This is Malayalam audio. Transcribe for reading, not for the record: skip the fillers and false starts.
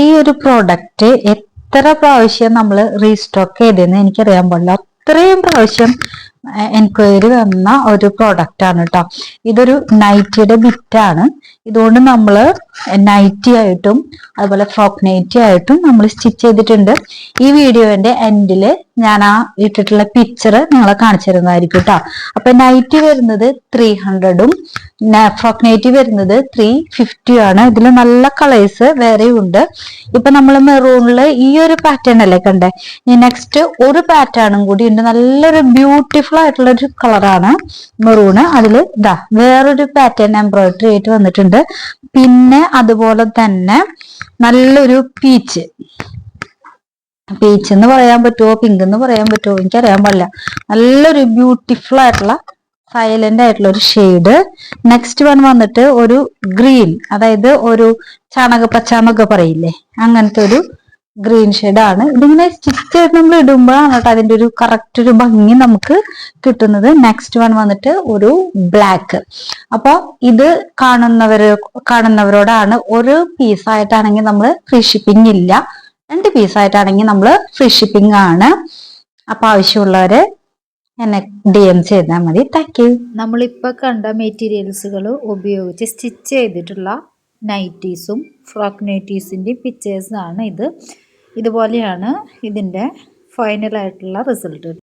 ഈ ഒരു പ്രോഡക്റ്റ് എത്ര പ്രാവശ്യം നമ്മൾ റീസ്റ്റോക്ക് ചെയ്തെന്ന് എനിക്കറിയാൻ പാടില്ല. അത്രയും പ്രാവശ്യം എൻക്വയറി വന്ന ഒരു പ്രോഡക്റ്റ് ആണ് കേട്ടോ. ഇതൊരു നൈറ്റിയുടെ ബിറ്റാണ്. ഇതുകൊണ്ട് നമ്മൾ നൈറ്റി ആയിട്ടും അതുപോലെ ഫ്രോക്ക് നൈറ്റി ആയിട്ടും നമ്മൾ സ്റ്റിച്ച് ചെയ്തിട്ടുണ്ട്. ഈ വീഡിയോന്റെ എൻഡിൽ ഞാൻ ആ ഇട്ടിട്ടുള്ള പിക്ചർ നിങ്ങളെ കാണിച്ചു തരുന്നതായിരിക്കും കേട്ടോ. അപ്പൊ നൈറ്റി വരുന്നത് 300ഉം ഫ്രോക്ക് നൈറ്റി വരുന്നത് 350 ആണ്. ഇതിൽ നല്ല കളേഴ്സ് വേറെയും ഉണ്ട്. ഇപ്പൊ നമ്മൾ മെറൂണില് ഈ ഒരു പാറ്റേൺ അല്ലേ കണ്ടേ. നെക്സ്റ്റ് ഒരു പാറ്റേണും കൂടി ഉണ്ട്. നല്ലൊരു ബ്യൂട്ടിഫുൾ ആയിട്ടുള്ള ഒരു കളറാണ് മെറൂണ്. അതിൽ ഇതാ വേറൊരു പാറ്റേൺ എംബ്രോയിഡറി ആയിട്ട് വന്നിട്ടുണ്ട്. പിന്നെ അതുപോലെ തന്നെ നല്ലൊരു പീച്ച് എന്ന് പറയാൻ പറ്റുമോ, പിങ്ക് എന്ന് പറയാൻ പറ്റുമോ എനിക്കറിയാൻ പാടില്ല. നല്ലൊരു ബ്യൂട്ടിഫുൾ ആയിട്ടുള്ള സൈലന്റ് ആയിട്ടുള്ള ഒരു ഷെയ്ഡ്. നെക്സ്റ്റ് വൺ വന്നിട്ട് ഒരു ഗ്രീൻ, അതായത് ഒരു ചാണകപ്പച്ച എന്നൊക്കെ പറയില്ലേ, അങ്ങനത്തെ ഒരു ഗ്രീൻ ഷെയ്ഡാണ്. ഇതിങ്ങനെ സ്റ്റിച്ച് ചെയ്ത് നമ്മൾ ഇടുമ്പോഴാണ് കേട്ടോ അതിന്റെ ഒരു കറക്റ്റ് ഒരു ഭംഗി നമുക്ക് കിട്ടുന്നത്. നെക്സ്റ്റ് വൺ വന്നിട്ട് ഒരു ബ്ലാക്ക്. അപ്പൊ ഇത് കാണുന്നവരോടാണ്, ഒരു പീസായിട്ടാണെങ്കിൽ നമ്മൾ ഫ്രീ ഷിപ്പിംഗ് ഇല്ല, 2 പീസായിട്ടാണെങ്കിൽ നമ്മൾ ഫ്രീ ഷിപ്പിംഗ് ആണ്. അപ്പൊ ആവശ്യമുള്ളവര് എന്നെ DM ചെയ്താൽ മതി. Thank you. നമ്മളിപ്പോൾ കണ്ട മെറ്റീരിയൽസുകൾ ഉപയോഗിച്ച് സ്റ്റിച്ച് ചെയ്തിട്ടുള്ള നൈറ്റീസും ഫ്രോക്ക് നൈറ്റീസിൻ്റെയും പിക്ചേഴ്സാണ് ഇത്. ഇതുപോലെയാണ് ഇതിൻ്റെ ഫൈനലായിട്ടുള്ള റിസൾട്ട്.